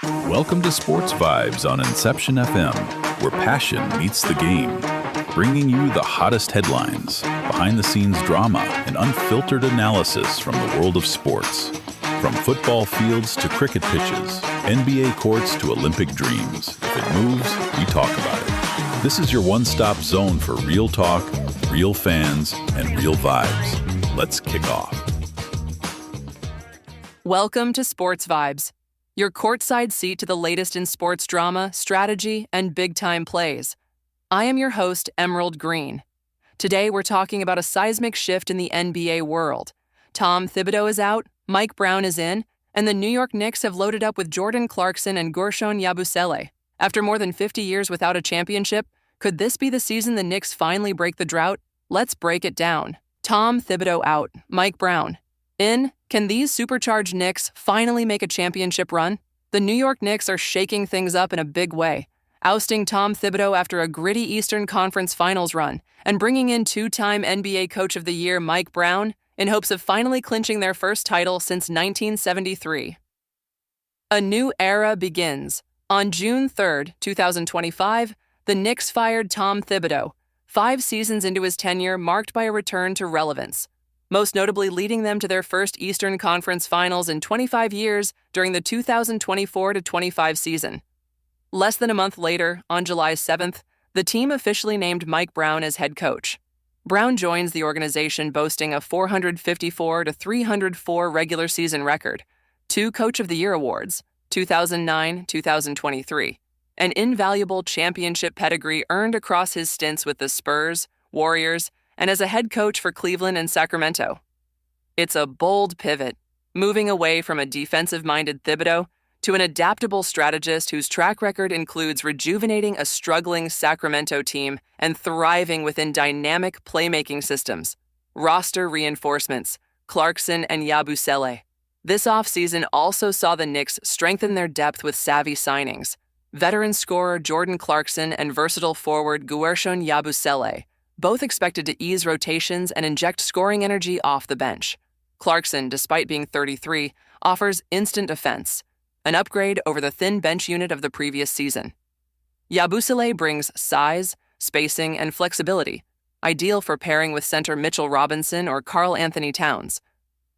Welcome to Sports Vibes on Inception FM, where passion meets the game, bringing you the hottest headlines, behind-the-scenes drama, and unfiltered analysis from the world of sports. From football fields to cricket pitches, NBA courts to Olympic dreams. If it moves, we talk about it. This is your one-stop zone for real talk, real fans, and real vibes. Let's kick off. Welcome to Sports Vibes, your courtside seat to the latest in sports drama, strategy, and big-time plays. I am your host, Emerald Green. Today, we're talking about a seismic shift in the NBA world. Tom Thibodeau is out, Mike Brown is in, and the New York Knicks have loaded up with Jordan Clarkson and Guerschon Yabusele. After more than 50 years without a championship, could this be the season the Knicks finally break the drought? Let's break it down. Tom Thibodeau out, Mike Brown in. Can these supercharged Knicks finally make a championship run? The New York Knicks are shaking things up in a big way, ousting Tom Thibodeau after a gritty Eastern Conference Finals run and bringing in two-time NBA Coach of the Year Mike Brown in hopes of finally clinching their first title since 1973. A new era begins. On June 3, 2025, the Knicks fired Tom Thibodeau, 5 seasons into his tenure marked by a return to relevance, most notably leading them to their first Eastern Conference Finals in 25 years during the 2024-25 season. Less than a month later, on July 7th, the team officially named Mike Brown as head coach. Brown joins the organization boasting a 454-304 regular season record, 2 Coach of the Year awards, 2009-2023, an invaluable championship pedigree earned across his stints with the Spurs, Warriors, and as a head coach for Cleveland and Sacramento. It's a bold pivot, moving away from a defensive-minded Thibodeau to an adaptable strategist whose track record includes rejuvenating a struggling Sacramento team and thriving within dynamic playmaking systems. Roster reinforcements, Clarkson and Yabusele. This offseason also saw the Knicks strengthen their depth with savvy signings. Veteran scorer Jordan Clarkson and versatile forward Guerschon Yabusele, both expected to ease rotations and inject scoring energy off the bench. Clarkson, despite being 33, offers instant offense, an upgrade over the thin bench unit of the previous season. Yabusele brings size, spacing, and flexibility, ideal for pairing with center Mitchell Robinson or Karl Anthony Towns.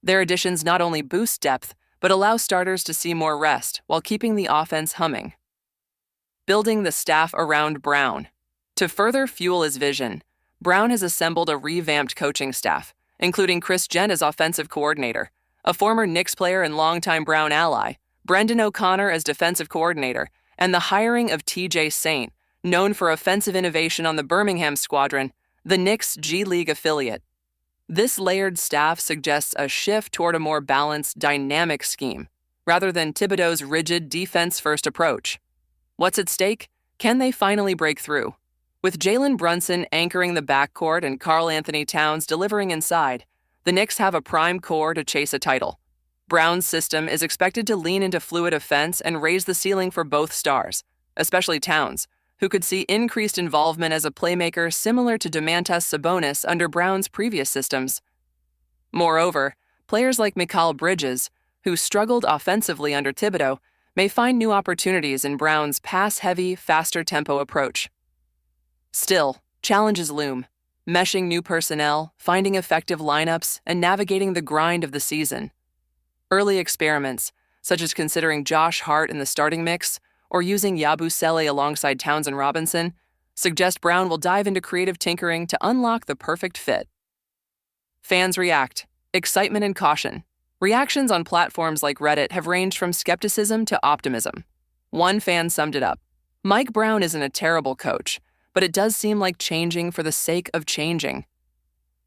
Their additions not only boost depth, but allow starters to see more rest while keeping the offense humming. Building the staff around Brown. To further fuel his vision, Brown has assembled a revamped coaching staff, including Chris Gent as offensive coordinator, a former Knicks player and longtime Brown ally, Brendan O'Connor as defensive coordinator, and the hiring of T.J. Saint, known for offensive innovation on the Birmingham squadron, the Knicks' G League affiliate. This layered staff suggests a shift toward a more balanced, dynamic scheme, rather than Thibodeau's rigid defense-first approach. What's at stake? Can they finally break through? With Jalen Brunson anchoring the backcourt and Karl Anthony Towns delivering inside, the Knicks have a prime core to chase a title. Brown's system is expected to lean into fluid offense and raise the ceiling for both stars, especially Towns, who could see increased involvement as a playmaker similar to Domantas Sabonis under Brown's previous systems. Moreover, players like Mikal Bridges, who struggled offensively under Thibodeau, may find new opportunities in Brown's pass-heavy, faster-tempo approach. Still, challenges loom, meshing new personnel, finding effective lineups, and navigating the grind of the season. Early experiments, such as considering Josh Hart in the starting mix or using Yabusele alongside Towns and Robinson, suggest Brown will dive into creative tinkering to unlock the perfect fit. Fans react, excitement and caution. Reactions on platforms like Reddit have ranged from skepticism to optimism. One fan summed it up: Mike Brown isn't a terrible coach, but it does seem like changing for the sake of changing.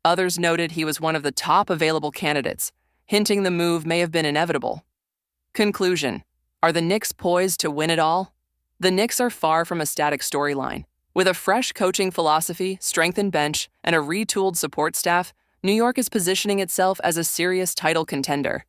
Others noted he was one of the top available candidates, hinting the move may have been inevitable. Conclusion: are the Knicks poised to win it all? The Knicks are far from a static storyline. With a fresh coaching philosophy, strengthened bench, and a retooled support staff, New York is positioning itself as a serious title contender.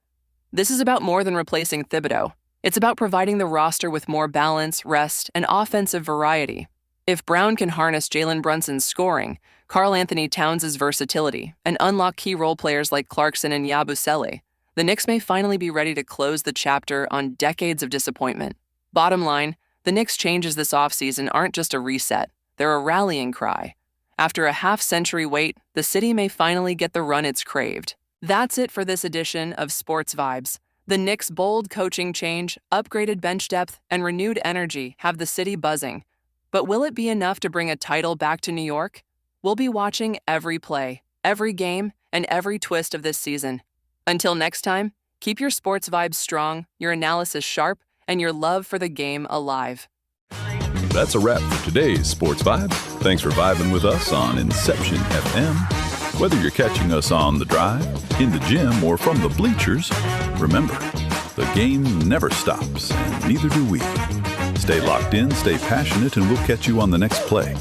This is about more than replacing Thibodeau. It's about providing the roster with more balance, rest, and offensive variety. If Brown can harness Jalen Brunson's scoring, Karl Anthony Towns' versatility, and unlock key role players like Clarkson and Yabusele, the Knicks may finally be ready to close the chapter on decades of disappointment. Bottom line, the Knicks' changes this offseason aren't just a reset, they're a rallying cry. After a half-century wait, the city may finally get the run it's craved. That's it for this edition of Sports Vibes. The Knicks' bold coaching change, upgraded bench depth, and renewed energy have the city buzzing. But will it be enough to bring a title back to New York? We'll be watching every play, every game, and every twist of this season. Until next time, keep your sports vibes strong, your analysis sharp, and your love for the game alive. That's a wrap for today's Sports Vibes. Thanks for vibing with us on Inception FM. Whether you're catching us on the drive, in the gym, or from the bleachers, remember, the game never stops, and neither do we. Stay locked in, stay passionate, and we'll catch you on the next play.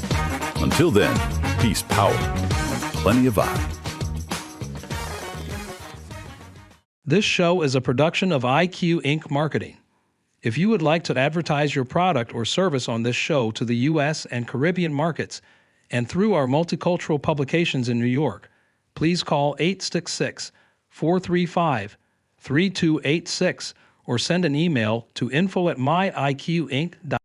Until then, peace, power, and plenty of vibe. This show is a production of IQ Inc. Marketing. If you would like to advertise your product or service on this show to the U.S. and Caribbean markets and through our multicultural publications in New York, please call 866-435-3286 or send an email to info@myiqinc.com.